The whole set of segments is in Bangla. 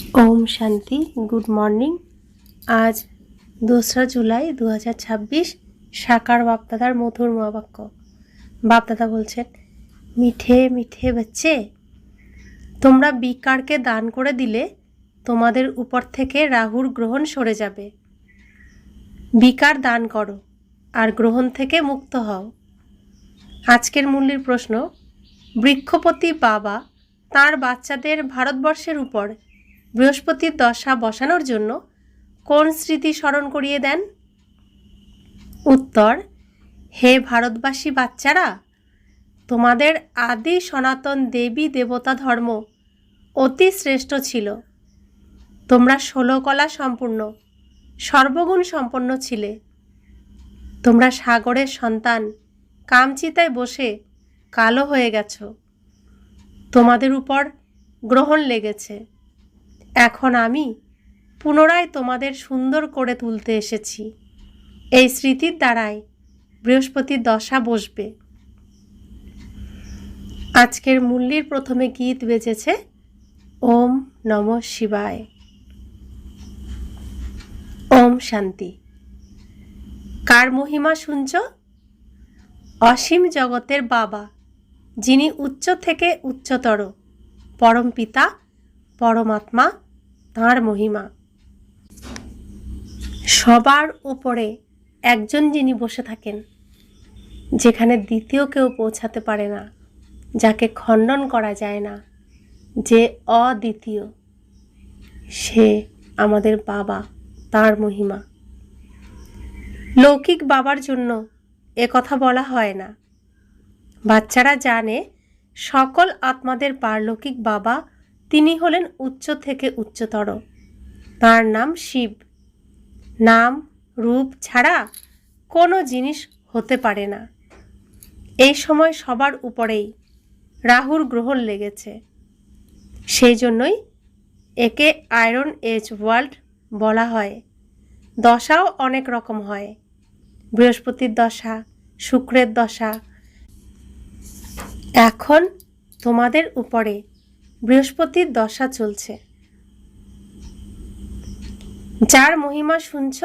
ओम शांति। Good morning. आज 2रा जुलाई 2026 साकार बापदादार मधुर महावाक्य। बापदादा बोलছেন, মিঠে মিঠে बच्चे, তোমরা বিকারকে দান করে দিলে তোমাদের উপর থেকে রাহুর গ্রহণ সরে যাবে। বিকার দান করো আর গ্রহণ থেকে মুক্ত হও। আজকের মূল্যের প্রশ্ন, বৃক্ষপতি বাবা তার বাচ্চাদের ভারতবর্ষের উপর বৃহস্পতির দশা বসানোর জন্য কোন স্মৃতি স্মরণ করিয়ে দেন? উত্তর, হে ভারতবাসী বাচ্চারা, তোমাদের আদি সনাতন দেবী দেবতা ধর্ম অতি শ্রেষ্ঠ ছিল। তোমরা 16 কলা সম্পূর্ণ, সর্বগুণ সম্পন্ন ছিলে। তোমরা সাগরের সন্তান, কামচিতায় বসে কালো হয়ে গেছো। তোমাদের উপর গ্রহণ লেগেছে। এখন আমি পুনরায় তোমাদের সুন্দর করে তুলতে এসেছি। এই স্মৃতির দ্বারাই বৃহস্পতির দশা বসবে। আজকের মুরলির প্রথমে গীত বেজেছে ওম নমঃ শিবায়। ওম শান্তি। কার মহিমা শুনছ? অসীম জগতের বাবা, যিনি উচ্চ থেকে উচ্চতর, পরম পিতা পরমাত্মা, তাঁর মহিমা। সবার উপরে একজন যিনি বসে থাকেন, যেখানে দ্বিতীয় কেউ পৌঁছাতে পারে না, যাকে খণ্ডন করা যায় না, যে অদ্বিতীয়, সে আমাদের বাবা, তাঁর মহিমা। লৌকিক বাবার জন্য এ কথা বলা হয় না। বাচ্চারা জানে সকল আত্মাদের পারলৌকিক বাবা তিনি হলেন উচ্চ থেকে উচ্চতর। তার নাম শিব। নাম রূপ ছাড়া কোনো জিনিস হতে পারে না। এই সময় সবার উপরেই রাহুর গ্রহণ লেগেছে। সেই জন্যই একে আয়রন এজ ওয়ার্ল্ড বলা হয়। দশাও অনেক রকম হয়, বৃহস্পতির দশা, শুক্রের দশা। এখন তোমাদের উপরে বৃহস্পতির দশা চলছে। যার মহিমা শুনছ,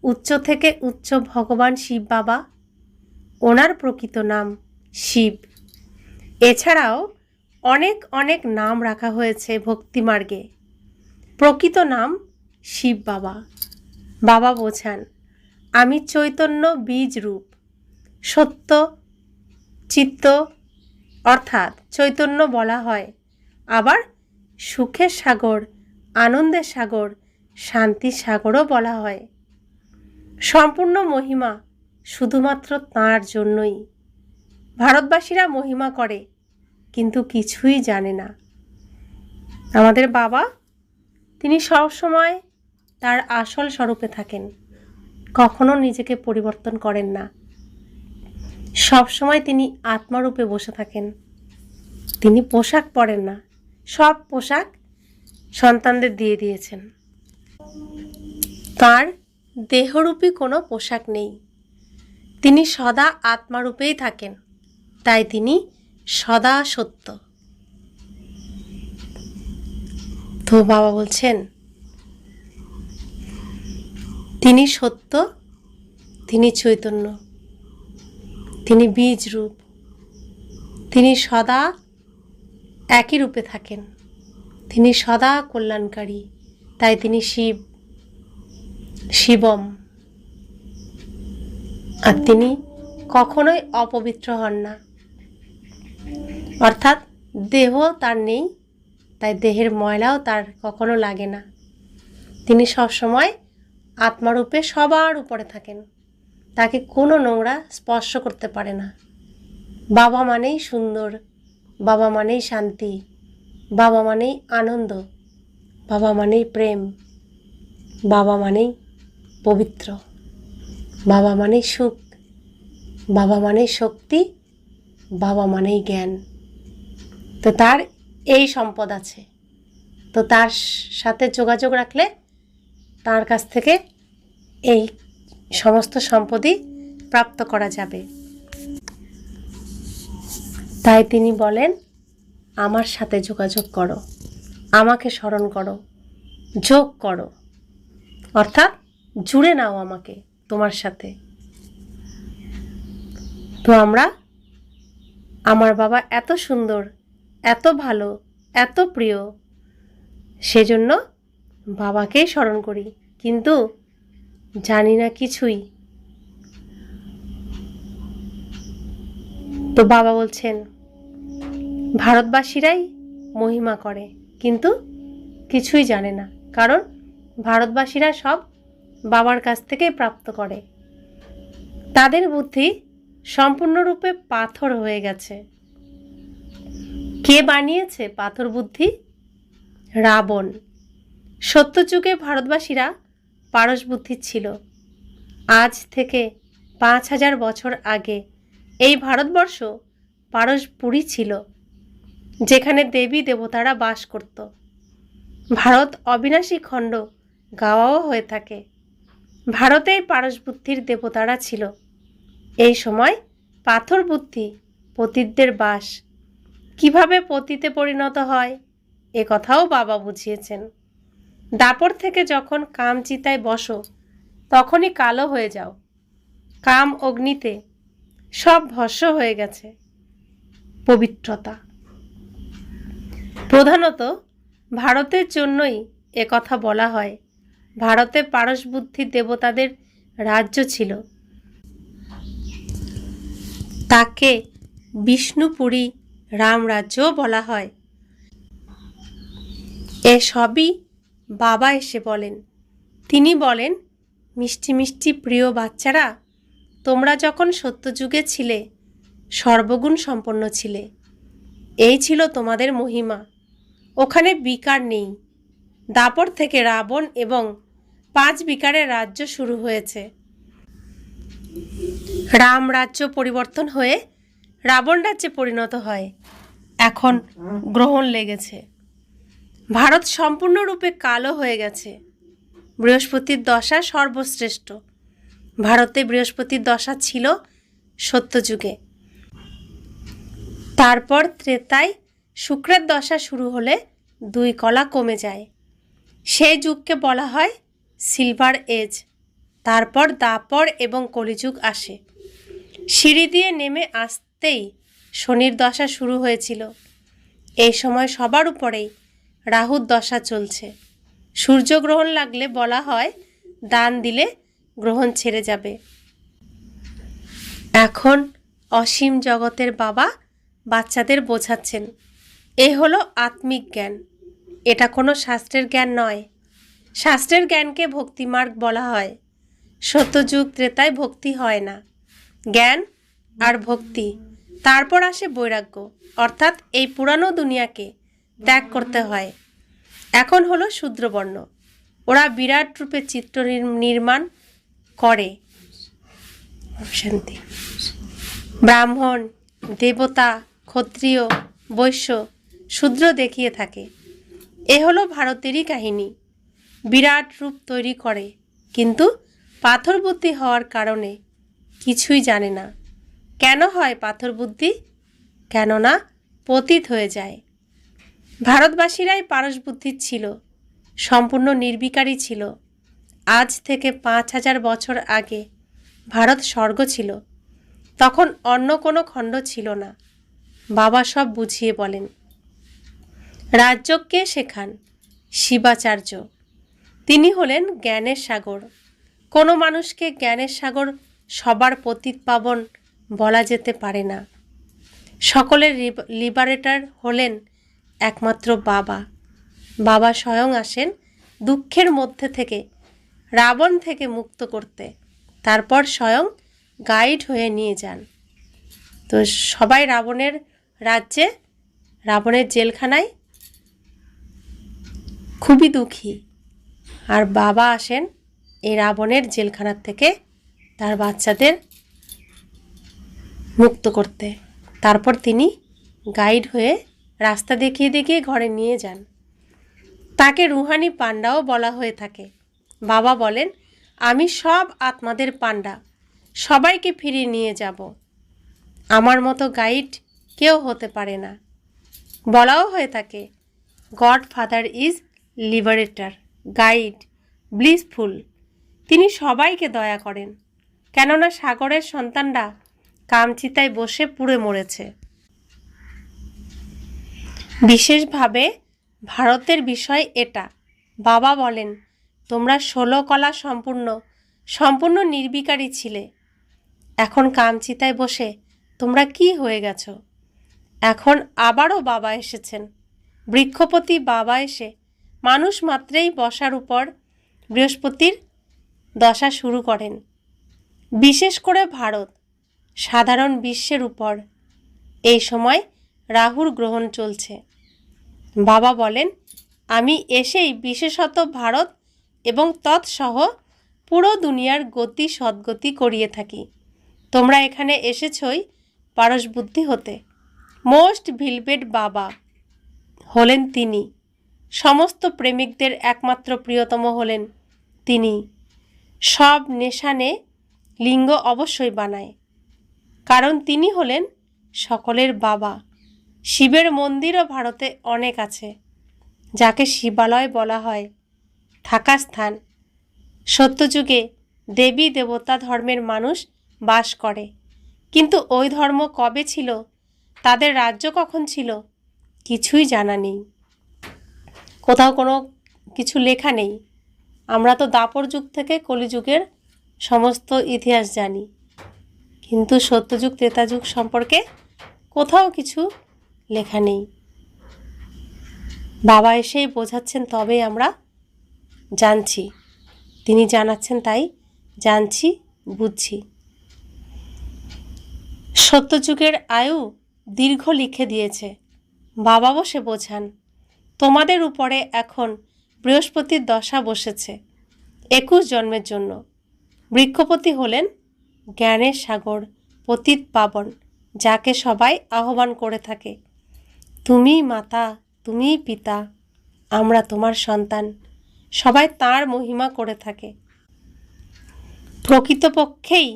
উচ্চ থেকে উচ্চ ভগবান শিব বাবা, ওনার প্রকৃত নাম শিব। এছাড়াও অনেক অনেক নাম রাখা হয়েছে ভক্তিমার্গে। প্রকৃত নাম শিব বাবা। বাবা বোঝান, আমি চৈতন্য বীজ রূপ, সত্য চিত্ত, অর্থাৎ চৈতন্য বলা হয়। আবার সুখের সাগর, আনন্দের সাগর, শান্তির সাগরও বলা হয়। সম্পূর্ণ মহিমা শুধুমাত্র তাঁর জন্যই। ভারতবাসীরা মহিমা করে, কিন্তু কিছুই জানে না। আমাদের বাবা, তিনি সবসময় তার আসল স্বরূপে থাকেন, কখনো নিজেকে পরিবর্তন করেন না। সবসময় তিনি আত্মারূপে বসে থাকেন। তিনি পোশাক পরেন না, সব পোশাক সন্তানদের দিয়ে দিয়েছেন। তার দেহরূপী কোনো পোশাক নেই। তিনি সদা আত্মারূপেই থাকেন, তাই তিনি সদা সত্য। তো বাবা বলছেন, তিনি সত্য, তিনি চৈতন্য, তিনি বীজ রূপ, তিনি সদা একই রূপে থাকেন, তিনি সদা কল্যাণকারী, তাই তিনি শিব, শিবম। আর তিনি কখনোই অপবিত্র হন না, অর্থাৎ দেহ তার নেই, তাই দেহের ময়লাও তার কখনো লাগে না। তিনি সবসময় আত্মারূপে সবার উপরে থাকেন, তাকে কোনো নোংরা স্পর্শ করতে পারে না। বাবা মানেই সুন্দর, বাবা মানেই শান্তি, বাবা মানেই আনন্দ, বাবা মানেই প্রেম, বাবা মানেই পবিত্র, বাবা মানেই সুখ, বাবা মানেই শক্তি, বাবা মানেই জ্ঞান। তো তার এই সম্পদ আছে। তো তার সাথে যোগাযোগ রাখলে তার কাছ থেকে এই সমস্ত সম্পদই প্রাপ্ত করা যাবে। তাই তিনি বলেন, আমার সাথে যোগাযোগ করো, আমাকে স্মরণ করো, যোগ করো, অর্থাৎ জুড়ে নাও আমাকে তোমার সাথে। তো আমার বাবা এত সুন্দর, এত ভালো, এত প্রিয়, সেজন্য বাবাকেই স্মরণ করি, কিন্তু জানি না কিছুই। তো বাবা বলছেন ভারতবাসীরাই মহিমা করে, কিন্তু কিছুই জানে না, কারণ ভারতবাসীরা সব বাবার কাছ থেকেই প্রাপ্ত করে। তাদের বুদ্ধি সম্পূর্ণরূপে পাথর হয়ে গেছে। কে বানিয়েছে পাথর বুদ্ধি? রাবণ। সত্যযুগে ভারতবাসীরা পারস বুদ্ধির ছিল। আজ থেকে 5000 বছর আগে এই ভারতবর্ষ পারসপুরী ছিল, যেখানে দেবী দেবতারা বাস করত। ভারত অবিনাশী খণ্ড গাওয়াও হয়ে থাকে। ভারতেই পারস বুদ্ধির দেবতারা ছিল। এই সময় পাথর বুদ্ধি পতিতদের বাস। কিভাবে পতিতে পরিণত হয় এ কথাও বাবা বুঝিয়েছেন। দাপর থেকে যখন কাম চিতায় বসো, তখনই কালো হয়ে যাও। কাম অগ্নিতে সব ভস্ম হয়ে গেছে। পবিত্রতা প্রধানত ভারতের জন্যই এ কথা বলা হয়। ভারতে পারস বুদ্ধির দেবতাদের রাজ্য ছিল। তাকে বিষ্ণুপুরী রামরাজ্যও বলা হয়। এসবই বাবা এসে বলেন। তিনি বলেন, মিষ্টি মিষ্টি প্রিয় বাচ্চারা, তোমরা যখন সত্যযুগে ছিলে সর্বগুণ সম্পন্ন ছিলে। এই ছিল তোমাদের মহিমা। ওখানে বিকার নেই। দাপর থেকে রাবণ এবং 5 বিকারের রাজ্য শুরু হয়েছে। রাম রাজ্য পরিবর্তন হয়ে রাবণ রাজ্যে পরিণত হয়। এখন গ্রহণ লেগেছে। ভারত সম্পূর্ণরূপে কালো হয়ে গেছে। বৃহস্পতির দশা সর্বশ্রেষ্ঠ। ভারতে বৃহস্পতির দশা ছিল সত্যযুগে। তারপর ত্রেতায় শুক্রের দশা শুরু হলে 2 কলা কমে যায়। সেই যুগকে বলা হয় সিলভার এজ। তারপর দাপর এবং কলিযুগ আসে। সিঁড়ি দিয়ে নেমে আসতেই শনির দশা শুরু হয়েছিল। এই সময় সবার উপরেই রাহুর দশা চলছে। সূর্যগ্রহণ লাগলে বলা হয় দান দিলে গ্রহণ ছেড়ে যাবে। এখন অসীম জগতের বাবা বাচ্চাদের বোঝাচ্ছেন, এ হলো আত্মিক জ্ঞান। এটা কোনো শাস্ত্রের জ্ঞান নয়। শাস্ত্রের জ্ঞানকে ভক্তিমার্গ বলা হয়। সত্যযুগ ত্রেতায় ভক্তি হয় না, জ্ঞান আর ভক্তি। তারপর আসে বৈরাগ্য, অর্থাৎ এই পুরানো দুনিয়াকে ত্যাগ করতে হয়। এখন হলো শূদ্রবর্ণ। ওরা বিরাট রূপে চিত্র নির্মাণ করে। শান্তি। ব্রাহ্মণ, দেবতা, ক্ষত্রিয়, বৈশ্য, শূদ্র দেখিয়ে থাকে। এ হলো ভারতেরই কাহিনী। বিরাট রূপ তৈরি করে, কিন্তু পাথর বুদ্ধি হওয়ার কারণে কিছুই জানে না। কেন হয় পাথর বুদ্ধি? কেননা পতিত হয়ে যায়। ভারতবাসীরাই পারস বুদ্ধির ছিল, সম্পূর্ণ নির্বিকারী ছিল। আজ থেকে 5000 বছর আগে ভারত স্বর্গ ছিল। তখন অন্য কোনো খণ্ড ছিল না। বাবা সব বুঝিয়ে বলেন। রাজযোগকে শেখান শিবাচার্য। তিনি হলেন জ্ঞানের সাগর। কোনো মানুষকে জ্ঞানের সাগর সবার পতিত পাবন বলা যেতে পারে না। সকলের লিবারেটর হলেন একমাত্র বাবা। বাবা স্বয়ং আসেন দুঃখের মধ্যে থেকে, রাবণ থেকে মুক্ত করতে। তারপর স্বয়ং গাইড হয়ে নিয়ে যান। তো সবাই রাবণের রাজ্যে, রাবণের জেলখানায় খুবই দুঃখী। আর বাবা আসেন এই রাবণের জেলখানার থেকে তার বাচ্চাদের মুক্ত করতে। তারপর তিনি গাইড হয়ে রাস্তা দেখিয়ে দেখিয়ে ঘরে নিয়ে যান। তাকে রুহানি পান্ডাও বলা হয়ে থাকে। বাবা বলেন, আমি সব আত্মাদের পান্ডা, সবাইকে ফিরিয়ে নিয়ে যাব। আমার মতো গাইড কেউ হতে পারে না। বলাও হয়ে থাকে, god father is liberator, guide, blissful. তিনি সবাইকে দয়া করেন, কেননা সাগরের সন্তানরা কামচিতায় বসে পুড়ে মরেছে। বিশেষভাবে ভারতের বিষয় এটা। বাবা বলেন, তোমরা 16 কলা সম্পূর্ণ নির্বিকারী ছিলে। এখন কামচিতায় বসে তোমরা কি হয়ে গেছো? এখন আবারও বাবা এসেছেন। বৃক্ষপতি বাবা এসে মানুষ মাত্রেই বসার উপর বৃহস্পতির দশা শুরু করেন। বিশেষ করে ভারত, সাধারণ বিশ্বের উপর এই সময় রাহুর গ্রহণ চলছে। বাবা বলেন, আমি এসেই বিশেষত ভারত এবং তৎসহ পুরো দুনিয়ার গতি সদ্গতি করিয়ে থাকি। তোমরা এখানে এসেছই পারসবুদ্ধি হতে। মোস্ট ভিলবেড বাবা হলেন তিনি। সমস্ত প্রেমিকদের একমাত্র প্রিয়তম হলেন তিনি। সব নেশানে লিঙ্গ অবশ্যই বানায়, কারণ তিনি হলেন সকলের বাবা। শিবের মন্দিরও ভারতে অনেক আছে, যাকে শিবালয় বলা হয়, থাকার স্থান। সত্যযুগে দেবী দেবতা ধর্মের মানুষ বাস করে, কিন্তু ওই ধর্ম কবে ছিল, তাদের রাজ্য কখন ছিল, কিছুই জানা নেই। কোথাও কোনো কিছু লেখা নেই। আমরা তো দাপর যুগ থেকে কলিযুগের সমস্ত ইতিহাস জানি, কিন্তু সত্যযুগ ত্রেতাযুগ সম্পর্কে কোথাও কিছু লেখা নেই। বাবা এসেই বোঝাচ্ছেন, তবেই আমরা জানছি। তিনি জানাচ্ছেন, তাই জানছি, বুঝছি। সত্যযুগের আয়ু দীর্ঘ লিখে দিয়েছে। বাবা বসে বোঝান, তোমাদের উপরে এখন বৃহস্পতির দশা বসেছে 21 জন্মের জন্য। বৃক্ষপতি হলেন জ্ঞানের সাগর, পতিত পাবন, যাকে সবাই আহ্বান করে থাকে। তুমি মাতা, তুমি পিতা, আমরা তোমার সন্তান, সবাই তাঁর মহিমা করে থাকে। প্রকৃতপক্ষেই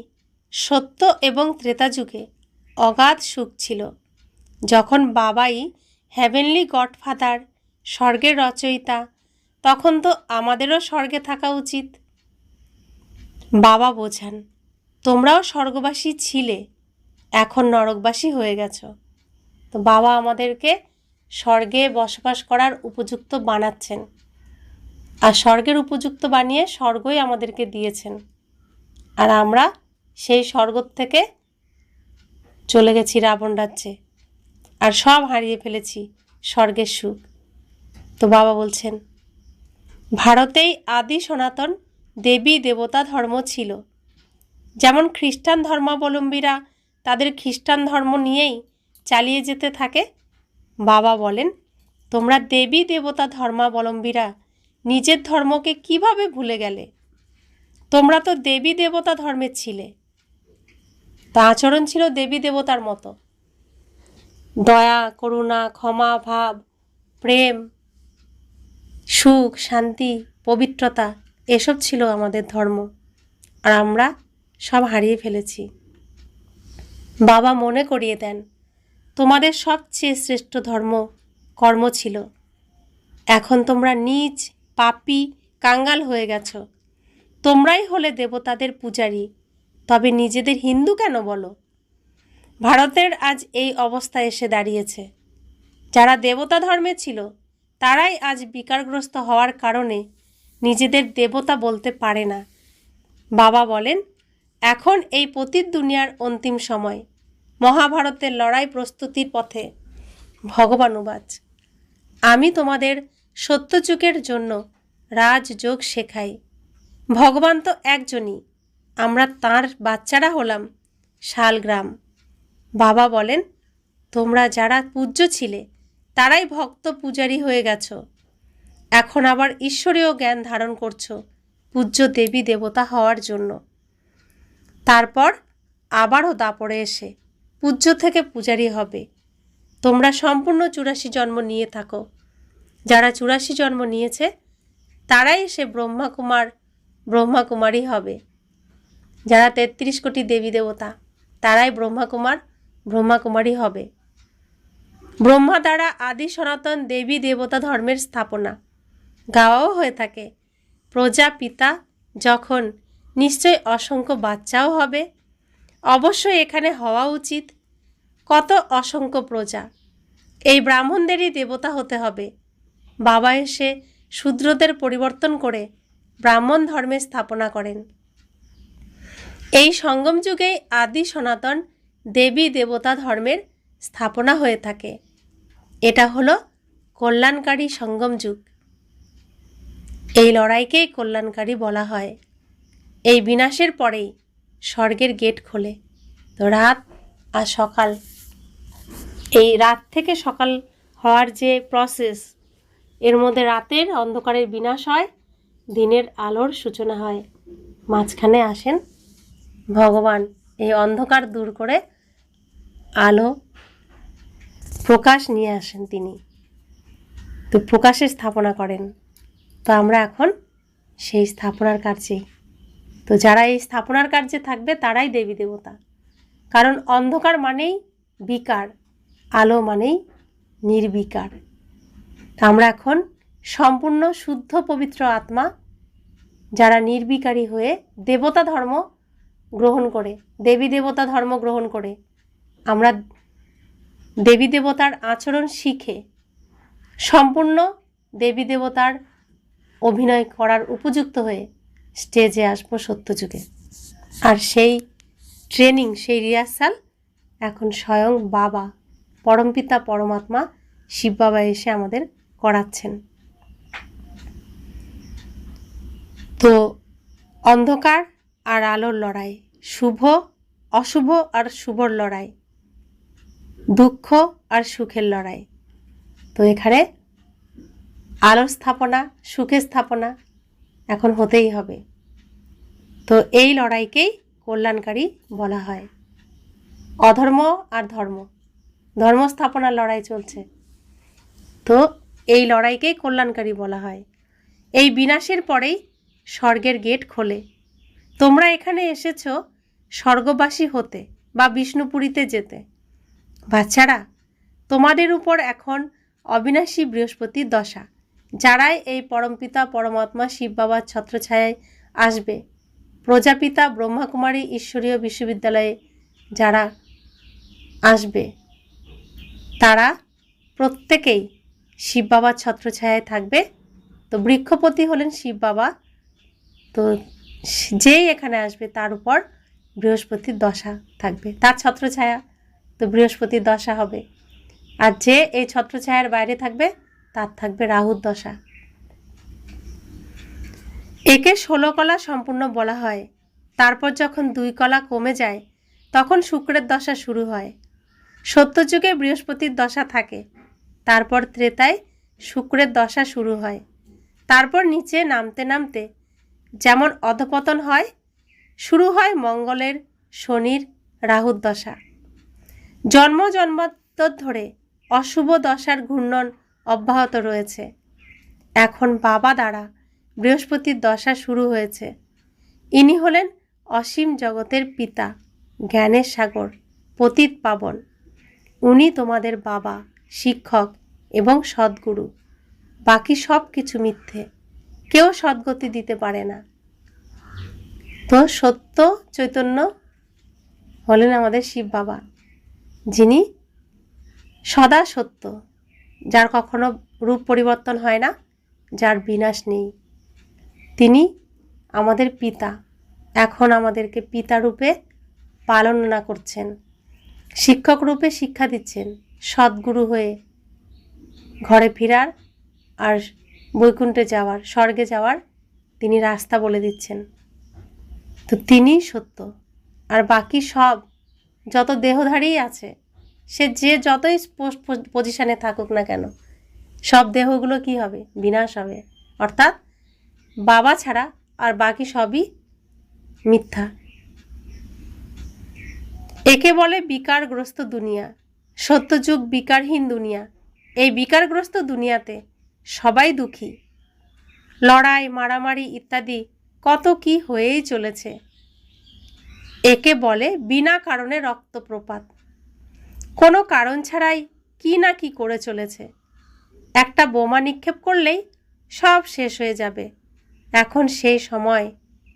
সত্য এবং ত্রেতাযুগে অগাধ সুখ ছিল, যখন বাবাই হেভেনলি গডফাদার, স্বর্গের রচয়িতা। তখন তো আমাদেরও স্বর্গে থাকা উচিত। বাবা বোঝান, তোমরাও স্বর্গবাসী ছিলে, এখন নরকবাসী হয়ে গেছো। তো বাবা আমাদেরকে স্বর্গে বসবাস করার উপযুক্ত বানাচ্ছেন, আর স্বর্গের উপযুক্ত বানিয়ে স্বর্গই আমাদেরকে দিয়েছেন। আর আমরা সেই স্বর্গ থেকে চলে গেছি রাবণ রাজ্যে, আর সব হারিয়ে ফেলেছি স্বর্গের সুখ। তো বাবা বলছেন, ভারতেই আদি সনাতন দেবী দেবতা ধর্ম ছিল। যেমন খ্রিস্টান ধর্মাবলম্বীরা তাদের খ্রিস্টান ধর্ম নিয়েই চালিয়ে যেতে থাকে। বাবা বলেন, তোমরা দেবী দেবতা ধর্মাবলম্বীরা নিজের ধর্মকে কিভাবে ভুলে গেলে? তোমরা তো দেবী দেবতা ধর্মের ছিলে। তা আচরণ ছিল দেবী দেবতার মতো। দয়া, করুণা, ক্ষমা ভাব, প্রেম, সুখ, শান্তি, পবিত্রতা, এসব ছিল আমাদের ধর্ম, আর আমরা সব হারিয়ে ফেলেছি। বাবা মনে করিয়ে দেন, তোমাদের সবচেয়ে শ্রেষ্ঠ ধর্ম কর্ম ছিল। এখন তোমরা নীচ, পাপী, কাঙ্গাল হয়ে গেছো। তোমরাই হলে দেবতাদের পূজারী, তবে নিজেদের হিন্দু কেন বলো? ভারতের আজ এই অবস্থা এসে দাঁড়িয়েছে। যারা দেবতা ধর্মে ছিল তারাই আজ বিকারগ্রস্ত হওয়ার কারণে নিজেদের দেবতা বলতে পারে না। বাবা বলেন, এখন এই পতিত দুনিয়ার অন্তিম সময়, মহাভারতের লড়াই প্রস্তুতির পথে। ভগবানুবাচ, আমি তোমাদের সত্যযুগের জন্য রাজযোগ শেখাই। ভগবান তো একজনই, আমরা তাঁর বাচ্চারা হলাম শালগ্রাম। বাবা বলেন, তোমরা যারা পূজ্য ছিলে তারাই ভক্ত পূজারী হয়ে গেছো। এখন আবার ঈশ্বরীয় জ্ঞান ধারণ করছো পূজ্য দেবী দেবতা হওয়ার জন্য। তারপর আবারও দাপরে এসে পূজ্য থেকে পূজারী হবে। তোমরা সম্পূর্ণ 84 জন্ম নিয়ে থাকো। যারা 84 জন্ম নিয়েছে তারাই সে ব্রহ্মাকুমার, ব্রহ্মাকুমারী হবে। যারা 33 কোটি দেবী দেবতা তারাই ব্রহ্মাকুমার, ব্রহ্মাকুমারী হবে। ব্রহ্মা দ্বারা আদি সনাতন দেবী দেবতা ধর্মের স্থাপনা গাওয়াও হয়ে থাকে। প্রজাপিতা যখন নিশ্চয় অসংখ্য বাচ্চাও হবে, অবশ্যই এখানে হওয়া উচিত। কত অসংখ্য প্রজা, এই ব্রাহ্মণদেরই দেবতা হতে হবে। বাবা এসে শূদ্রদের পরিবর্তন করে ব্রাহ্মণ ধর্মের স্থাপনা করেন। এই সঙ্গম যুগে আদি সনাতন দেবী দেবতা ধর্মের স্থাপনা হয়ে থাকে। এটা হলো কল্যাণকারী সঙ্গম যুগ। এই লড়াইকেই কল্যাণকারী বলা হয়। এই বিনাশের পরেই স্বর্গের গেট খোলে। তো রাত আর সকাল, এই রাত থেকে সকাল হওয়ার যে প্রসেস, এর মধ্যে রাতের অন্ধকারের বিনাশ হয়, দিনের আলোর সূচনা হয়। মাঝখানে আসেন ভগবান, এই অন্ধকার দূর করে আলো প্রকাশ নিয়ে আসেন তিনি। তো প্রকাশের স্থাপনা করেন। তো আমরা এখন সেই স্থাপনার কার্যে, তো যারা এই স্থাপনার কার্যে থাকবে তারাই দেবী দেবতা। কারণ অন্ধকার মানেই বিকার, আলো মানেই নির্বিকার। আমরা এখন সম্পূর্ণ শুদ্ধ পবিত্র আত্মা, যারা নির্বিকারী হয়ে দেবতা ধর্ম গ্রহণ করে, দেবী দেবতা ধর্ম গ্রহণ করে, আমরা দেবী দেবতার আচরণ শিখে সম্পূর্ণ দেবী দেবতার অভিনয় করার উপযুক্ত হয়ে স্টেজে আসবো সত্যযুগে। আর সেই ট্রেনিং, সেই রিহার্সাল এখন স্বয়ং বাবা, পরমপিতা পরমাত্মা শিব বাবা এসে আমাদের করাচ্ছেন। তো অন্ধকার আর আলোর লড়াই, শুভ অশুভ আর শুভর লড়াই, দুঃখ আর সুখের লড়াই। তো এখানে আলোর স্থাপনা, সুখের স্থাপনা এখন হতেই হবে। তো এই লড়াইকেই কল্যাণকারী বলা হয়। অধর্ম আর ধর্ম, ধর্ম স্থাপনার লড়াই চলছে। তো এই লড়াইকেই কল্যাণকারী বলা হয়। এই বিনাশের পরেই স্বর্গের গেট খোলে। তোমরা এখানে এসেছো স্বর্গবাসী হতে বা বিষ্ণুপুরীতে যেতে। বাচ্চারা, তোমাদের উপর এখন অবিনাশী বৃহস্পতির দশা। যারাই এই পরমপিতা পরমাত্মা শিব বাবার ছত্রছায়ায় আসবে, প্রজাপিতা ব্রহ্মাকুমারী ঈশ্বরীয় বিশ্ববিদ্যালয়ে যারা আসবে, তারা প্রত্যেকেই শিব বাবার ছত্রছায়ায় থাকবে। তো বৃক্ষপতি হলেন শিব বাবা। তো যেই এখানে আসবে তার উপর বৃহস্পতির দশা থাকবে, তার ছত্রছায়া। তো বৃহস্পতির দশা হবে। আর যে এই ছত্রছায়ার বাইরে থাকবে তার থাকবে রাহুর দশা। একে 16 কলা সম্পূর্ণ বলা হয়। তারপর যখন 2 কলা কমে যায় তখন শুক্রের দশা শুরু হয়। সত্যযুগে বৃহস্পতির দশা থাকে, তারপর ত্রেতায় শুক্রের দশা শুরু হয়। তারপর নিচে নামতে নামতে যেমন অধপতন হয়, শুরু হয় মঙ্গলের, শনির, রাহুর দশা। জন্ম জন্মান্তর ধরে অশুভ দশার ঘূর্ণন অব্যাহত রয়েছে। এখন বাবা দ্বারা বৃহস্পতির দশা শুরু হয়েছে। ইনি হলেন অসীম জগতের পিতা, জ্ঞানের সাগর, পতিত পাবন। উনি তোমাদের বাবা, শিক্ষক এবং সদ্গুরু। বাকি সব কিছু মিথ্যে, কেউ সদ্গতি দিতে পারে না। তো সত্য চৈতন্য হলেন আমাদের শিব বাবা, যিনি সদা সত্য, যার কখনো রূপ পরিবর্তন হয় না, যার বিনাশ নেই। তিনি আমাদের পিতা, এখন আমাদেরকে পিতা রূপে পালনা করছেন, শিক্ষক রূপে শিক্ষা দিচ্ছেন, সদ্গুরু হয়ে ঘরে ফেরার আর বৈকুণ্ঠে যাওয়ার, স্বর্গে যাওয়ার তিনি রাস্তা বলে দিচ্ছেন। তো তিনি সত্য। আর বাকি সব যত দেহধারী আছে, সে যে যতই পজিশানে থাকুক না কেন, সব দেহগুলো কি হবে? বিনাশ হবে। অর্থাৎ বাবা ছাড়া আর বাকি সবই মিথ্যা। একে বলে বিকারগ্রস্ত দুনিয়া। সত্যযুগ বিকারহীন দুনিয়া। এই বিকারগ্রস্ত দুনিয়াতে সবাই দুঃখী। লড়াই, মারামারি ইত্যাদি কত কি হয়েই চলেছে। একে বলে বিনা কারণে রক্তপ্রপাত। কোনো কারণ ছাড়াই কি না কি করে চলেছে। একটা বোমা নিক্ষেপ করলেই সব শেষ হয়ে যাবে। এখন সেই সময়,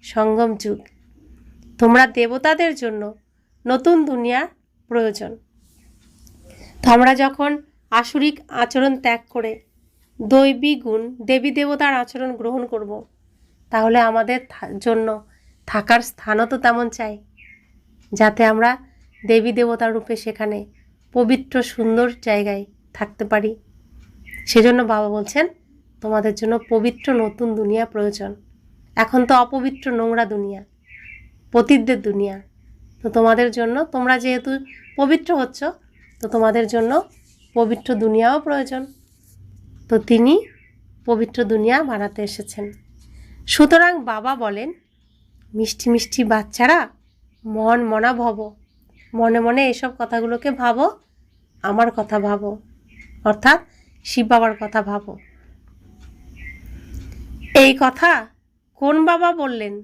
সঙ্গম যুগ। তোমরা দেবতাদের জন্য নতুন দুনিয়ার প্রয়োজন। তো আমরা যখন আসুরিক আচরণ ত্যাগ করে দৈবী গুণ, দেবী দেবতার আচরণ গ্রহণ করব, তাহলে আমাদের জন্য থাকার স্থানও তো তেমন চাই, যাতে আমরা দেবী দেবতার রূপে সেখানে পবিত্র সুন্দর জায়গায় থাকতে পারি। সেজন্য বাবা বলছেন তোমাদের জন্য পবিত্র নতুন দুনিয়া প্রয়োজন। এখন তো অপবিত্র নোংরা দুনিয়া, পতিতদের দুনিয়া। তো তোমাদের জন্য, তোমরা যেহেতু পবিত্র হচ্ছ, তো তোমাদের জন্য পবিত্র দুনিয়াও প্রয়োজন। তো তিনি পবিত্র দুনিয়া বানাতে এসেছেন। সুতরাং বাবা বলেন, মিষ্টি মিষ্টি বাচ্চারা, মন মনা ভব, মনে মনে এসব কথাগুলোকে ভাবো, আমার কথা ভাবো, অর্থাৎ শিব বাবার কথা ভাবো। এই কথা কোন বাবা বললেন?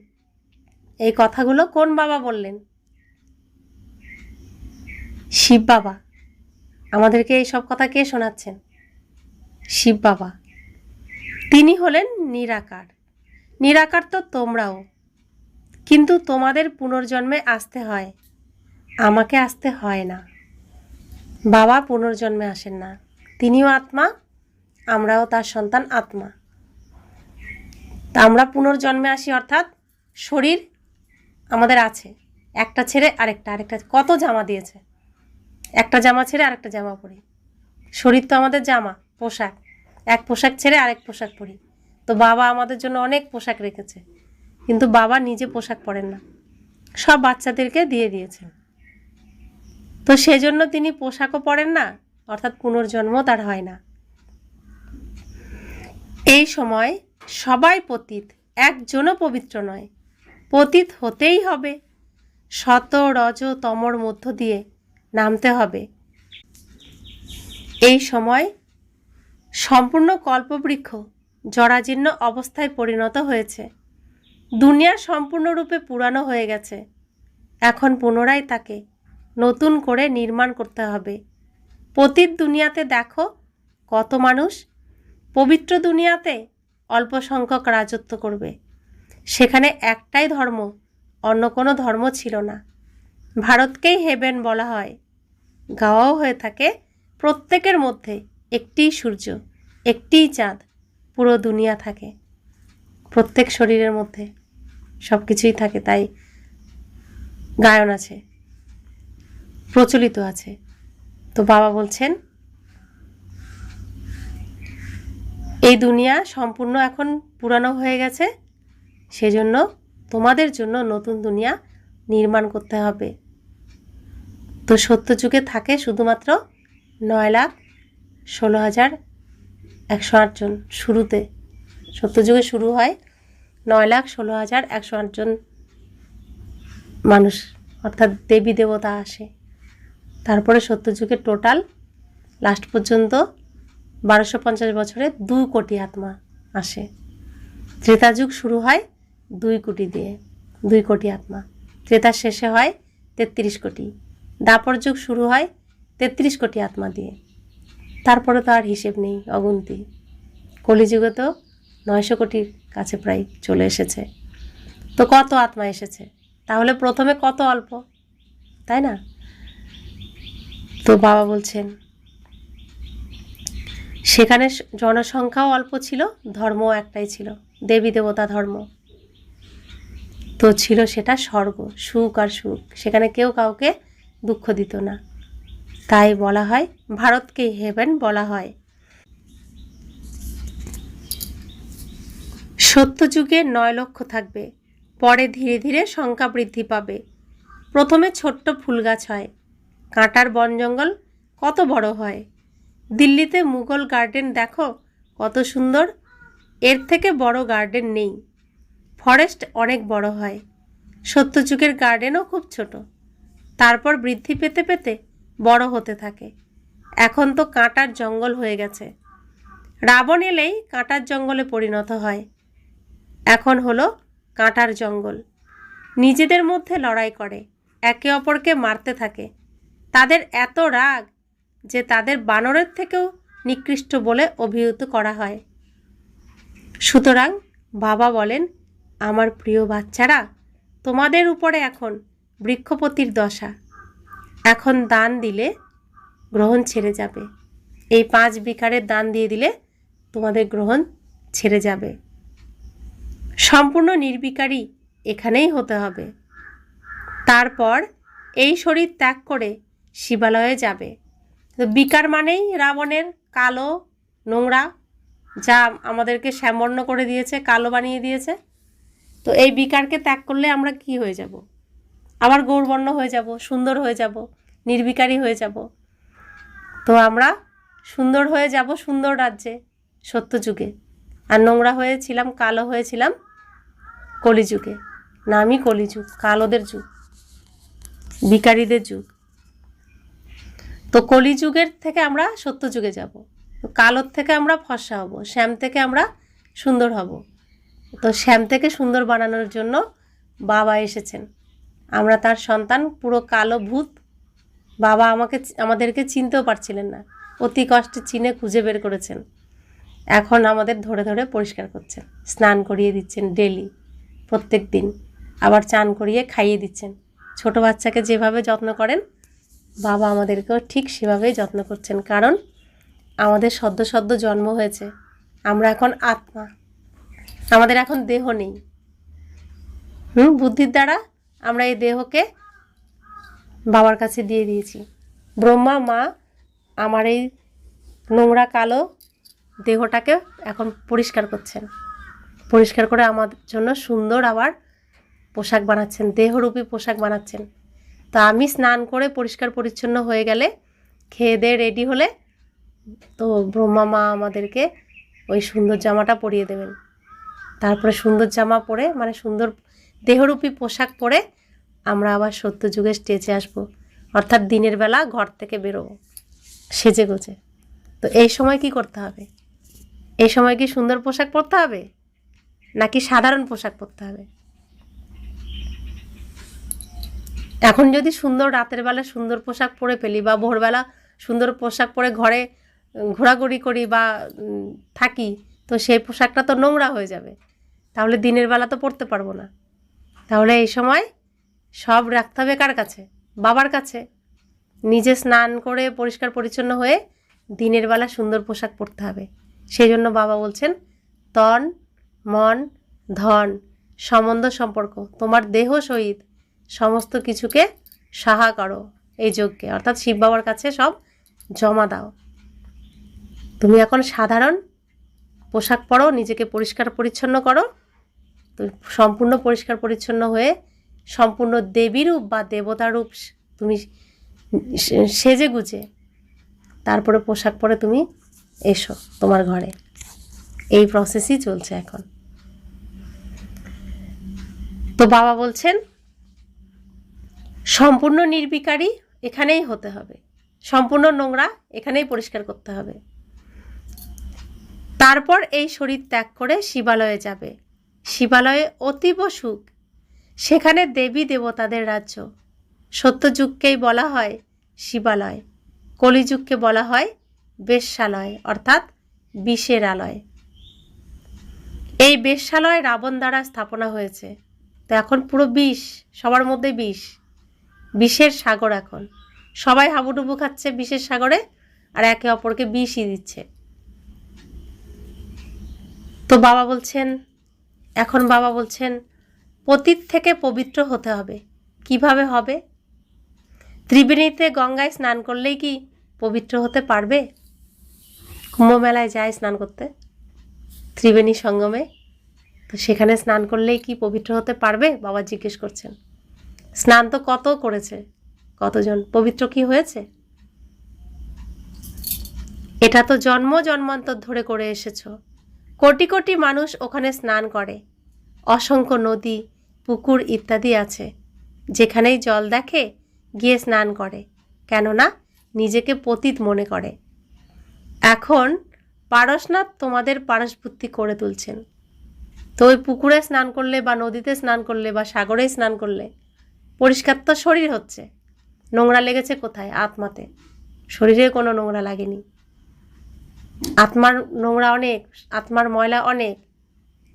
এই কথাগুলো কোন বাবা বললেন? শিব বাবা। আমাদেরকে এই সব কথা কে শোনাচ্ছেন? শিব বাবা। তিনি হলেন নিরাকার। নিরাকার তো তোমরাও, কিন্তু তোমাদের পুনর্জন্মে আসতে হয়, আমাকে আসতে হয় না। বাবা পুনর্জন্মে আসেন না, তিনিও আত্মা, আমরাও তার সন্তান আত্মা। তা আমরা পুনর্জন্মে আসি, অর্থাৎ শরীর আমাদের আছে, একটা ছেড়ে আরেকটা, কত জামা দিয়েছে, একটা জামা ছেড়ে আরেকটা জামা পরি। শরীর তো আমাদের জামা, পোশাক, এক পোশাক ছেড়ে আরেক পোশাক পরি। তো বাবা আমাদের জন্য অনেক পোশাক রেখেছে, কিন্তু বাবা নিজে পোশাক পরেন না, সব বাচ্চাদেরকে দিয়ে দিয়েছেন। তো সেজন্য তিনি পোশাকও পরেন না, অর্থাৎ পুনর্জন্ম তার হয় না। এই সময় সবাই পতিত, একজনও পবিত্র নয়। পতিত হতেই হবে, শত রজ তমর মধ্য দিয়ে নামতে হবে। এই সময় সম্পূর্ণ কল্পবৃক্ষ জরাজীর্ণ অবস্থায় পরিণত হয়েছে। দুনিয়া সম্পূর্ণরূপে পুরানো হয়ে গেছে। এখন পুনরায় তাকে নতুন করে নির্মাণ করতে হবে। পতিত দুনিয়াতে দেখো কত মানুষ, পবিত্র দুনিয়াতে অল্প সংখ্যক রাজত্ব করবে। সেখানে একটাই ধর্ম, অন্য কোনো ধর্ম ছিল না। ভারতকেই হেভেন বলা হয়। গাওয়াও হয়ে থাকে প্রত্যেকের মধ্যে একটিই সূর্য, একটিই চাঁদ, পুরো দুনিয়া থাকে প্রত্যেক শরীরের মধ্যে, সব কিছুই থাকে। তাই গায়ন আছে, প্রচলিত আছে। তো বাবা বলছেন এই দুনিয়া সম্পূর্ণ এখন পুরানো হয়ে গেছে, সেজন্য তোমাদের জন্য নতুন দুনিয়া নির্মাণ করতে হবে। তো সত্যযুগে থাকে শুধুমাত্র 9,16,108 জন। শুরুতে সত্যযুগে শুরু হয় 9,16,108 জন মানুষ, অর্থাৎ দেবী দেবতা আসে। তারপরে সত্যযুগে টোটাল লাস্ট পর্যন্ত 1250 বছরে 2 কোটি আত্মা আসে। ত্রেতাযুগ শুরু হয় 2 কোটি দিয়ে, 2 কোটি আত্মা। ত্রেতার শেষে হয় 33 কোটি। দাপর যুগ শুরু হয় 33 কোটি আত্মা দিয়ে। তারপরে তো আর হিসেব নেই, অগুন্তি। কলিযুগে তো 900 কোটির কাছে প্রায় চলে এসেছে। তো কত আত্মা এসেছে, তাহলে প্রথমে কত অল্প, তাই না? তো বাবা বলছেন সেখানে জনসংখ্যাও অল্প ছিল, ধর্মও একটাই ছিল, দেবী দেবতা ধর্ম। তো ছিল সেটা স্বর্গ, সুখ আর সুখ, সেখানে কেউ কাউকে দুঃখ দিত না। তাই বলা হয় ভারতকে হেভেন বলা হয়। সত্যযুগে 9 লক্ষ থাকবে, পরে ধীরে ধীরে সংখ্যা বৃদ্ধি পাবে। প্রথমে ছোট্ট ফুল গাছ হয়, কাঁটার বন জঙ্গল কত বড় হয়। দিল্লিতে মুঘল গার্ডেন দেখো কত সুন্দর, এর থেকে বড় গার্ডেন নেই। ফরেস্ট অনেক বড় হয়। সত্যযুগের গার্ডেনও খুব ছোট, তারপর বৃদ্ধি পেতে পেতে বড় হতে থাকে। এখন তো কাঁটার জঙ্গল হয়ে গেছে। রাবণ এলেই কাঁটার জঙ্গলে পরিণত হয়, এখন হলো কাঁটার জঙ্গল। নিজেদের মধ্যে লড়াই করে, একে অপরকে মারতে থাকে। তাদের এত রাগ যে তাদের বানরের থেকেও নিকৃষ্ট বলে অভিহিত করা হয়। সুতরাং বাবা বলেন, আমার প্রিয় বাচ্চারা, তোমাদের উপরে এখন বৃক্ষপতির দশা। এখন দান দিলে গ্রহণ ছেড়ে যাবে। এই 5 বিকারের দান দিয়ে দিলে তোমাদের গ্রহণ ছেড়ে যাবে। সম্পূর্ণ নির্বিকারী এখানেই হতে হবে। তারপর এই শরীর ত্যাগ করে শিবালয়ে যাবে। তো বিকার মানেই রাবণের কালো নোংরা, যা আমাদেরকে শ্যামবর্ণ করে দিয়েছে, কালো বানিয়ে দিয়েছে। তো এই বিকারকে ত্যাগ করলে আমরা কি হয়ে যাব? আবার গৌরবর্ণ হয়ে যাব, সুন্দর হয়ে যাব, নির্বিকারী হয়ে যাব। তো আমরা সুন্দর হয়ে যাব সুন্দর রাজ্যে, সত্যযুগে। আর নোংরা হয়েছিলাম, কালো হয়েছিলাম কলিযুগে। নামই কলিযুগ, কালোদের যুগ, বিকারীদের যুগ। তো কলিযুগের থেকে আমরা সত্যযুগে যাব। তো কালোর থেকে আমরা ফর্সা হব, শ্যাম থেকে আমরা সুন্দর হব। তো শ্যাম থেকে সুন্দর বানানোর জন্য বাবা এসেছেন। আমরা তার সন্তান, পুরো কালো ভূত। বাবা আমাদেরকে চিনতেও পারছিলেন না, অতি কষ্টে চিনে খুঁজে বের করেছেন। এখন আমাদের ধরে ধরে পরিষ্কার করছেন, স্নান করিয়ে দিচ্ছেন ডেলি, প্রত্যেক দিন। আবার চান করিয়ে খাইয়ে দিচ্ছেন। ছোট বাচ্চাকে যেভাবে যত্ন করেন, বাবা আমাদেরকেও ঠিক সেভাবেই যত্ন করছেন। কারণ আমাদের সদ্য সদ্য জন্ম হয়েছে, আমরা এখন আত্মা, আমাদের এখন দেহ নেই। বুদ্ধির দ্বারা আমরা এই দেহকে বাবার কাছে দিয়ে দিয়েছি। ব্রহ্মা মা আমার এই নোংরা কালো দেহটাকে এখন পরিষ্কার করছেন। পরিষ্কার করে আমার জন্য সুন্দর আবার পোশাক বানাচ্ছেন, দেহরূপী পোশাক বানাচ্ছেন। তো আমি স্নান করে পরিষ্কার পরিচ্ছন্ন হয়ে গেলে, খেয়ে দিয়ে রেডি হলে, তো ব্রহ্মা মা আমাদেরকে ওই সুন্দর জামাটা পরিয়ে দেবেন। তারপরে সুন্দর জামা পরে, মানে সুন্দর দেহরূপী পোশাক পরে আমরা আবার সত্যযুগে স্টেজে আসবো। অর্থাৎ দিনের বেলা ঘর থেকে বেরোবো সেজে গোজে। তো এই সময় কি করতে হবে? এই সময় কি সুন্দর পোশাক পরতে হবে, নাকি সাধারণ পোশাক পরতে হবে? এখন যদি সুন্দর রাতের বেলা সুন্দর পোশাক পরে ফেলি, বা ভোরবেলা সুন্দর পোশাক পরে ঘরে ঘোরাঘুরি করি বা থাকি, তো সেই পোশাকটা তো নোংরা হয়ে যাবে। তাহলে দিনের বেলা তো পরতে পারবো না। তাহলে এই সময় সব রাখতে হবে কার কাছে? বাবার কাছে। নিজে স্নান করে পরিষ্কার পরিচ্ছন্ন হয়ে দিনের বেলা সুন্দর পোশাক পরতে হবে। সেই জন্য বাবা বলছেন, তন মন ধন সম্বন্ধ সম্পর্ক তোমার দেহ সহিত সমস্ত কিছুকে সাহা করো এই যজ্ঞে। অর্থাৎ শিব বাবার কাছে সব জমা দাও। তুমি এখন সাধারণ পোশাক পরো, নিজেকে পরিষ্কার পরিচ্ছন্ন করো। তো সম্পূর্ণ পরিষ্কার পরিচ্ছন্ন হয়ে সম্পূর্ণ দেবী রূপ বা দেবতা রূপ তুমি সেজে গুজে তারপরে পোশাক পরে তুমি এসো তোমার ঘরে। এই প্রসেসই চলছে এখন। তো বাবা বলছেন, সম্পূর্ণ নির্বিকারী এখানেই হতে হবে, সম্পূর্ণ নোংরা এখানেই পরিষ্কার করতে হবে। তারপর এই শরীর ত্যাগ করে শিবালয়ে যাবে। শিবালয়ে অতীব সুখ, সেখানে দেবী দেবতাদের রাজ্য। সত্যযুগকেই বলা হয় শিবালয়, কলিযুগকে বলা হয় বেশ্যালয়, অর্থাৎ বিষের আলয়। এই বেশ্যালয় রাবণ দ্বারা স্থাপনা হয়েছে। তো এখন পুরো বিষ, সবার মধ্যে বিষ, বিষের সাগর। এখন সবাই হাবুডুবু খাচ্ছে বিষের সাগরে, আর একে অপরকে বিষই দিচ্ছে। তো বাবা বলছেন, এখন বাবা বলছেন, পতিত থেকে পবিত্র হতে হবে। কিভাবে হবে? ত্রিবেণীতে গঙ্গায় স্নান করলেই কি পবিত্র হতে পারবে? কুম্ভ মেলায় যায় স্নান করতে, ত্রিবেণী সঙ্গমে, তো সেখানে স্নান করলেই কি পবিত্র হতে পারবে? বাবা জিজ্ঞেস করছেন। স্নান তো কত করেছে, কতজন পবিত্র কি হয়েছে? এটা তো জন্ম জন্মান্তর ধরে করে এসেছ। কোটি কোটি মানুষ ওখানে স্নান করে, অসংখ্য নদী পুকুর ইত্যাদি আছে, যেখানেই জল দেখে গিয়ে স্নান করে, কেননা নিজেকে পতিত মনে করে। এখন পারশনাথ তোমাদের পারশবুদ্ধি করে তুলছেন। তো ওই পুকুরে স্নান করলে বা নদীতে স্নান করলে বা সাগরে স্নান করলে পরিষ্কার তো শরীর হচ্ছে। নোংরা লেগেছে কোথায়? আত্মাতে। শরীরে কোনো নোংরা লাগেনি। আত্মার নোংরা অনেক, আত্মার ময়লা অনেক,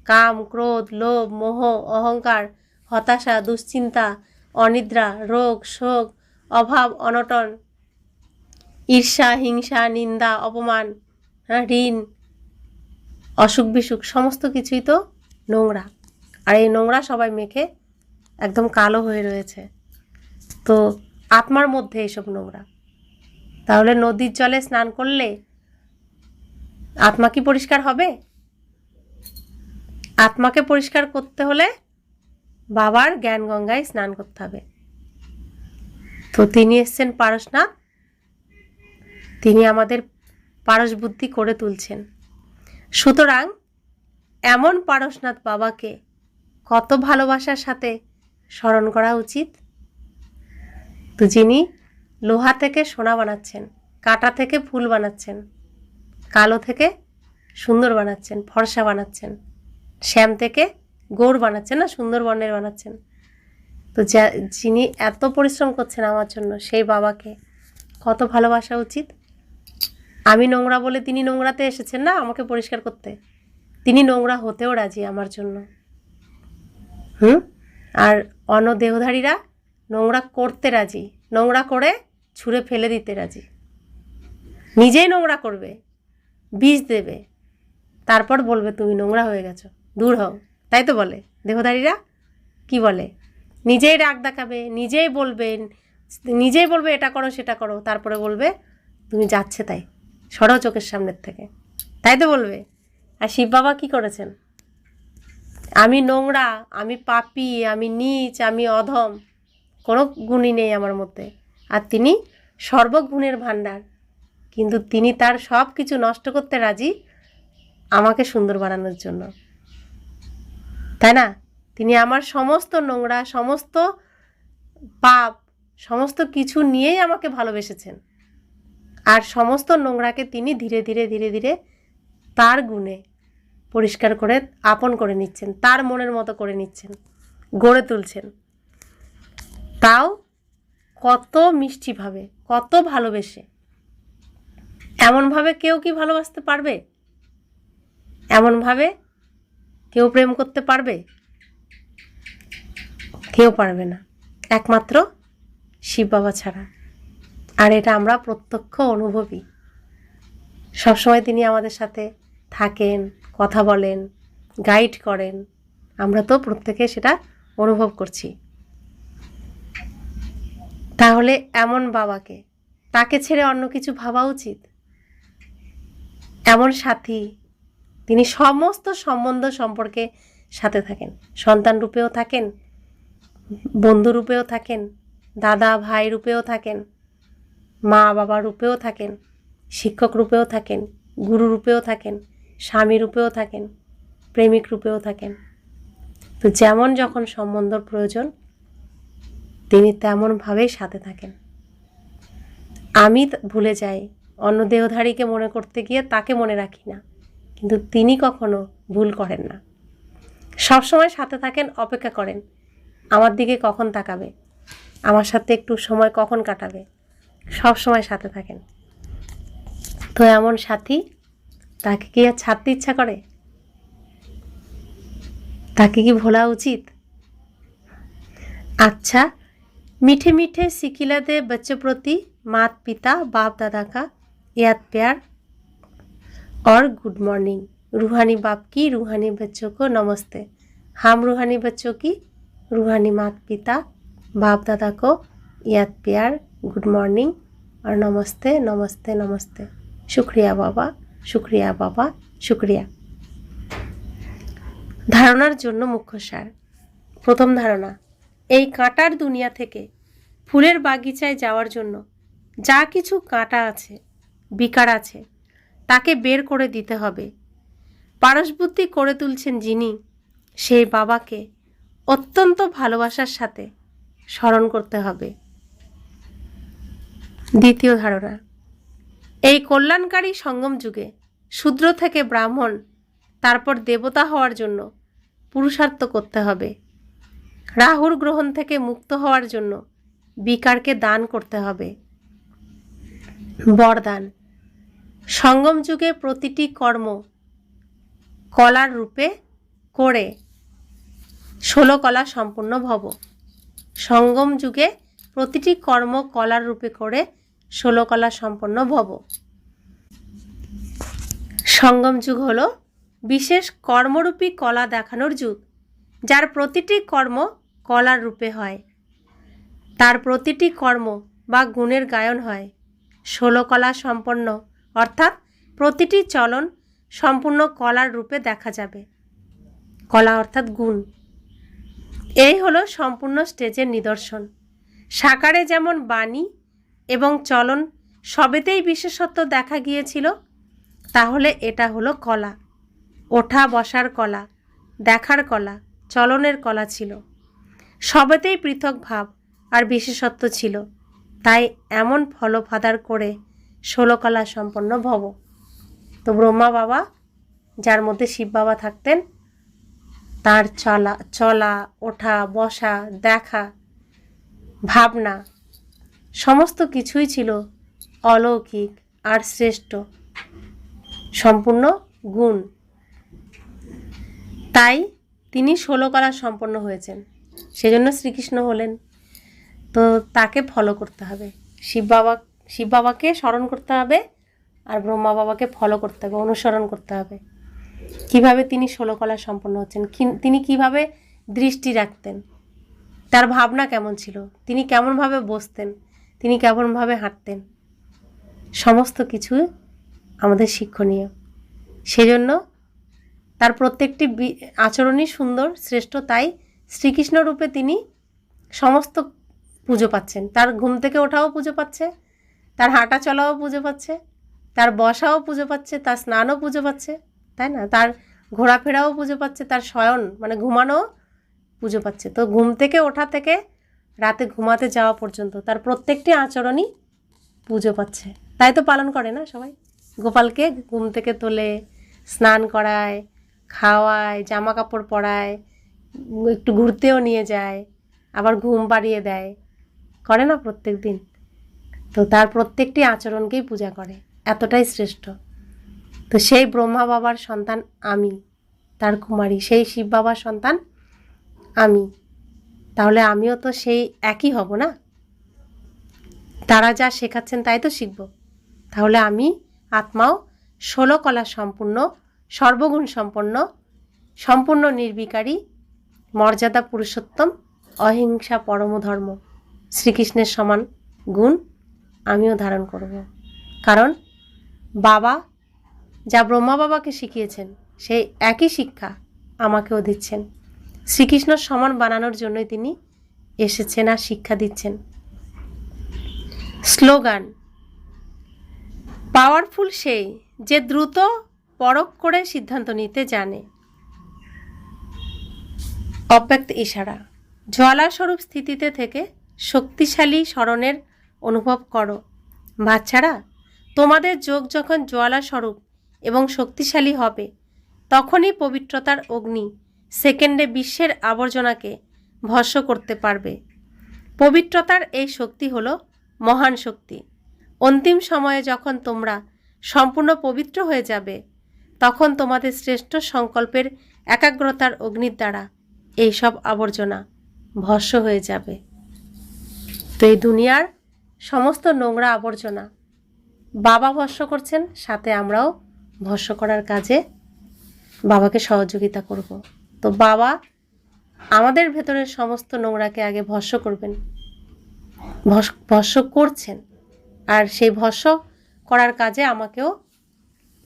কাম, ক্রোধ, লোভ, মোহ, অহংকার, হতাশা, দুশ্চিন্তা, অনিদ্রা, রোগ, শোক, অভাব, অনটন, ঈর্ষা, হিংসা, নিন্দা, অপমান, ঋণ, অসুখ বিসুখ, সমস্ত কিছুই তো নোংরা। আর এই নোংরা সবাই মেখে একদম কালো হয়ে রয়েছে। তো আত্মার মধ্যে এসব নোংরা। তাহলে নদীর জলে স্নান করলে আত্মা কি পরিষ্কার হবে? আত্মাকে পরিষ্কার করতে হলে বাবার জ্ঞান গঙ্গায় স্নান করতে হবে। তো তিনি এসছেন পারশনাথ, তিনি আমাদের পারস বুদ্ধি করে তুলছেন। সুতরাং এমন পারশনাথ বাবাকে কত ভালোবাসার সাথে স্মরণ করা উচিত। তো যিনি লোহা থেকে সোনা বানাচ্ছেন, কাঁটা থেকে ফুল বানাচ্ছেন, কালো থেকে সুন্দর বানাচ্ছেন, ফর্সা বানাচ্ছেন, শ্যাম থেকে গৌর বানাচ্ছেন, না সুন্দর বর্ণের বানাচ্ছেন। তো যিনি এত পরিশ্রম করছেন আমার জন্য, সেই বাবাকে কত ভালোবাসা উচিত। আমি নোংরা বলে তিনি নোংরাতে এসেছেন না আমাকে পরিষ্কার করতে, তিনি নোংরা হতেও রাজি আমার জন্য। আর অন্য দেহধারীরা নোংরা করতে রাজি, নোংরা করে ছুঁড়ে ফেলে দিতে রাজি, নিজেই নোংরা করবে, বিষ দেবে, তারপর বলবে তুমি নোংরা হয়ে গেছো, দূর হও। তাই তো বলে দেহধারীরা, কি বলে? নিজেই রাগ দেখাবে, নিজেই বলবে এটা করো সেটা করো, তারপরে বলবে তুমি যাচ্ছে তাই, সরো চোখের সামনের থেকে, তাই তো বলবে। আর শিব বাবা কি করেছেন? আমি নোংরা, আমি পাপী, আমি নীচ, আমি অধম, কোনো গুণই নেই আমার মধ্যে। আর তিনি সর্বগুণের ভাণ্ডার, কিন্তু তিনি তার সব কিছু নষ্ট করতে রাজি আমাকে সুন্দর বানানোর জন্য, তাই না? তিনি আমার সমস্ত নোংরা, সমস্ত পাপ, সমস্ত কিছু নিয়েই আমাকে ভালোবেসেছেন। আর সমস্ত নোংরাকে তিনি ধীরে ধীরে ধীরে ধীরে তার গুণে পরিষ্কার করে আপন করে নিচ্ছেন, তার মনের মতো করে নিচ্ছেন, গড়ে তুলছেন। তাও কত মিষ্টিভাবে, কত ভালোবেসে। এমনভাবে কেউ কি ভালোবাসতে পারবে? এমনভাবে কেউ প্রেম করতে পারবে? কেউ পারবে না, একমাত্র শিব বাবা ছাড়া। আর এটা আমরা প্রত্যক্ষ অনুভবী। সবসময় তিনি আমাদের সাথে থাকেন, কথা বলেন, গাইড করেন, আমরা তো প্রত্যেকে সেটা অনুভব করছি। তাহলে এমন বাবাকে, তাকে ছেড়ে অন্য কিছু ভাবা উচিত? এমন সাথী, তিনি সমস্ত সম্বন্ধ সম্পর্কে সাথে থাকেন, সন্তান রূপেও থাকেন, বন্ধু রূপেও থাকেন, দাদা ভাই রূপেও থাকেন, মা বাবা রূপেও থাকেন, শিক্ষক রূপেও থাকেন, গুরু রূপেও থাকেন, স্বামী রূপেও থাকেন, প্রেমিক রূপেও থাকেন। তো যেমন যখন সম্বন্ধর প্রয়োজন তিনি তেমনভাবেই সাথে থাকেন। আমি ভুলে যাই, অন্য দেহধারীকে মনে করতে গিয়ে তাকে মনে রাখি না, কিন্তু তিনি কখনো ভুল করেন না। সবসময় সাথে থাকেন, অপেক্ষা করেন আমার দিকে কখন তাকাবে, আমার সাথে একটু সময় কখন কাটাবে, সব সময় সাথে থাকেন। তো এমন সাথী, তাকে কি আর ছাড়তে ইচ্ছা করে? তাকে কি ভোলা উচিত? अच्छा, मीठे मीठे सिकिला दे बच्चों प्रति मात पिता बाप दादा का याद प्यार और गुड मॉर्निंग। रूहानी बाप की रूहानी बच्चों को नमस्ते। हम रूहानी बच्चों की रूहानी मात पिता बाप दादा को याद प्यार, गुड मॉर्निंग और नमस्ते नमस्ते नमस्ते। शुक्रिया बाबा, शुक्रिया बाबा, शुक्रिया। ধারণার জন্য মুখ্য সার। প্রথম ধারণা, এই কাঁটার দুনিয়া থেকে ফুলের বাগিচায় যাওয়ার জন্য যা কিছু কাঁটা আছে, বিকার আছে, তাকে বের করে দিতে হবে। পারসবুদ্ধি করে তুলছেন যিনি, সেই বাবাকে অত্যন্ত ভালোবাসার সাথে স্মরণ করতে হবে। দ্বিতীয় ধারণা, এই কল্যাণকারী সঙ্গম যুগে শূদ্র থেকে ব্রাহ্মণ, তারপর দেবতা হওয়ার জন্য পুরুষার্থ করতে হবে। রাহুর গ্রহণ থেকে মুক্ত হওয়ার জন্য বিকারকে দান করতে হবে। বরদান, সঙ্গম যুগে প্রতিটি কর্ম কলার রূপে করে 16 কলা সম্পূর্ণ ভব। সঙ্গম যুগে প্রতিটি কর্ম কলার রূপে করে 16 কলা সম্পন্ন ভব। সঙ্গম যুগ হলো বিশেষ কর্মরূপী কলা দেখানোর যুগ, যার প্রতিটি কর্ম কলার রূপে হয়। তার প্রতিটি কর্ম বা গুণের গায়ন হয় 16 কলা সম্পন্ন, অর্থাৎ প্রতিটি চলন সম্পূর্ণ কলার রূপে দেখা যাবে। কলা অর্থাৎ গুণ। এই হলো সম্পূর্ণ স্টেজের নিদর্শন। সাকারে যেমন বাণী এবং চলন সবেতেই বিশেষত্ব দেখা গিয়েছিল, তাহলে এটা হলো কলা। ওঠা বসার কলা, দেখার কলা, চলনের কলা ছিল। সবেতেই পৃথক ভাব আর বিশেষত্ব ছিল, তাই এমন ফলফাদার করে 16 কলা সম্পন্ন ভব। তো ব্রহ্মা বাবা, যার মধ্যে শিব বাবা থাকতেন, তার চলা ওঠা বসা দেখা ভাবনা সমস্ত কিছুই ছিল অলৌকিক আর শ্রেষ্ঠ, সম্পূর্ণ গুণ। তাই তিনি 16 কলা সম্পন্ন হয়েছেন, সেজন্য শ্রীকৃষ্ণ হলেন। তো তাকে ফলো করতে হবে, শিব বাবাকে স্মরণ করতে হবে, আর ব্রহ্মা বাবাকে ফলো করতে হবে, অনুসরণ করতে হবে। কিভাবে তিনি 16 কলা সম্পন্ন হচ্ছেন, তিনি কিভাবে দৃষ্টি রাখতেন, তার ভাবনা কেমন ছিল, তিনি কেমনভাবে বসতেন, তিনি কেমনভাবে হাঁটতেন, সমস্ত কিছু আমাদের শিক্ষণীয়। সেজন্য তার প্রত্যেকটি আচরণই সুন্দর, শ্রেষ্ঠ। তাই শ্রীকৃষ্ণ রূপে তিনি সমস্ত পুজো পাচ্ছেন। তার ঘুম থেকে ওঠাও পুজো পাচ্ছে, তার হাঁটা চলাও পুজো পাচ্ছে, তার বসাও পুজো পাচ্ছে, তার স্নানও পুজো পাচ্ছে, তাই না? তার ঘোরাফেরাও পুজো পাচ্ছে, তার শয়ন মানে ঘুমানোও পুজো পাচ্ছে। তো ঘুম থেকে ওঠা থেকে রাতে ঘুমাতে যাওয়া পর্যন্ত তার প্রত্যেকটি আচরণই পুজো পাচ্ছে। তাই তো পালন করে না সবাই। গোপালকে ঘুম থেকে তোলে, স্নান করায়, খাওয়ায়, জামা কাপড় পরায়, একটু ঘুরতেও নিয়ে যায়, আবার ঘুম পাড়িয়ে দেয়, করে না প্রত্যেক দিন? তো তার প্রত্যেকটি আচরণকেই পূজা করে, এতটাই শ্রেষ্ঠ। তো সেই ব্রহ্মা বাবার সন্তান আমি, তার কুমারী, সেই শিব বাবার সন্তান আমি। তাহলে আমিও তো সেই একই হব না? তারা যা শেখাচ্ছেন তাই তো শিখব। তাহলে আমি আত্মাও 16 কলা সম্পূর্ণ, সর্বগুণ সম্পন্ন, সম্পূর্ণ নির্বিকারী, মর্যাদা পুরুষোত্তম, অহিংসা পরম ধর্ম, শ্রীকৃষ্ণের সমান গুণ আমিও ধারণ করব। কারণ বাবা যা ব্রহ্মা বাবাকে শিখিয়েছেন, সেই একই শিক্ষা আমাকেও দিচ্ছেন। শ্রীকৃষ্ণর সমান বানানোর জন্যই তিনি এসেছেন আর শিক্ষা দিচ্ছেন। স্লোগান: পাওয়ারফুল সেই যে দ্রুত পরখ করে সিদ্ধান্ত নিতে জানে। অব্যক্ত ইশারা: জ্বালাস্বরূপ স্থিতিতে থেকে শক্তিশালী স্মরণের অনুভব করো। বাচ্চারা, তোমাদের যোগ যখন জ্বালাস্বরূপ এবং শক্তিশালী হবে, তখনই পবিত্রতার অগ্নি সেকেন্ডে বিশ্বের আবর্জনাকে ভস্ম করতে পারবে। পবিত্রতার এই শক্তি হলো মহান শক্তি। অন্তিম সময়ে যখন তোমরা সম্পূর্ণ পবিত্র হয়ে যাবে, তখন তোমাদের শ্রেষ্ঠ সংকল্পের একাগ্রতার অগ্নির দ্বারা এই সব আবর্জনা ভস্ম হয়ে যাবে। তো এই দুনিয়ার সমস্ত নোংরা আবর্জনা বাবা ভস্ম করছেন, সাথে আমরাও ভস্ম করার কাজে বাবাকে সহযোগিতা করব। তো বাবা আমাদের ভেতরের সমস্ত নোংরাকে আগে ভস্ম করবেন, ভস্ম করছেন, আর সেই ভস্ম করার কাজে আমাকেও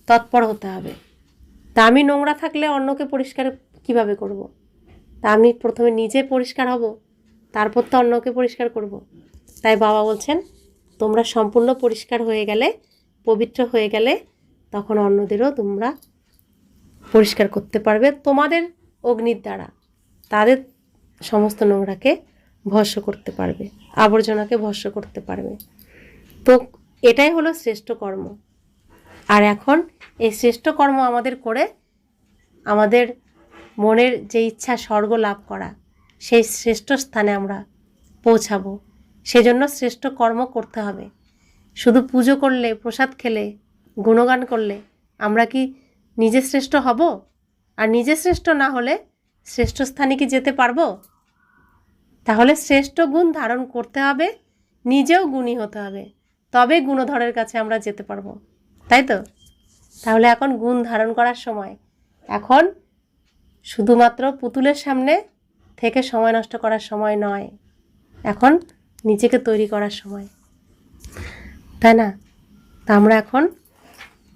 তৎপর হতে হবে। তা আমি নোংরা থাকলে অন্যকে পরিষ্কার কিভাবে করব? তা আমি প্রথমে নিজে পরিষ্কার হব, তারপর তো অন্যকে পরিষ্কার করব। তাই বাবা বলছেন, তোমরা সম্পূর্ণ পরিষ্কার হয়ে গেলে, পবিত্র হয়ে গেলে, তখন অন্যদেরও তোমরা পরিষ্কার করতে পারবে তোমাদের অগ্নির দ্বারা। তাদের সমস্ত নোংরাকে ভস্ম করতে পারবে, আবর্জনাকে ভস্ম করতে পারবে। তো এটাই হলো শ্রেষ্ঠ কর্ম। আর এখন এই শ্রেষ্ঠ কর্ম আমাদের করে আমাদের মনের যে ইচ্ছা স্বর্গ লাভ করা, সেই শ্রেষ্ঠ স্থানে আমরা পৌঁছাবো। সেজন্য শ্রেষ্ঠ কর্ম করতে হবে। শুধু পুজো করলে, প্রসাদ খেলে, গুণগান করলে আমরা কি নিজে শ্রেষ্ঠ হব? আর নিজে শ্রেষ্ঠ না হলে শ্রেষ্ঠ স্থানে কি যেতে পারবো? তাহলে শ্রেষ্ঠ গুণ ধারণ করতে হবে, নিজেও গুণী হতে হবে, তবে গুণধরের কাছে আমরা যেতে পারবো, তাই তো? তাহলে এখন গুণ ধারণ করার সময়, এখন শুধুমাত্র পুতুলের সামনে থেকে সময় নষ্ট করার সময় নয়, এখন নিজেকে তৈরি করার সময়, তাই না? তা আমরা এখন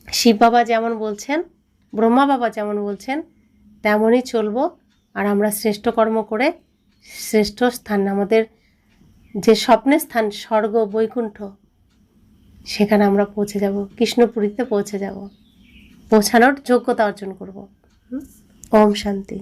শিব বাবা যেমন বলছেন, ব্রহ্মা বাবা যেমন বলছেন তেমনই চলবো। আর আমরা শ্রেষ্ঠ কর্ম করে শ্রেষ্ঠ স্থান, আমাদের যে স্বপ্নের স্থান স্বর্গ বৈকুণ্ঠ, সেখানে আমরা পৌঁছে যাব, কৃষ্ণপুরীতে পৌঁছে যাব, পৌঁছানোর যোগ্যতা অর্জন করব। ওম শান্তি।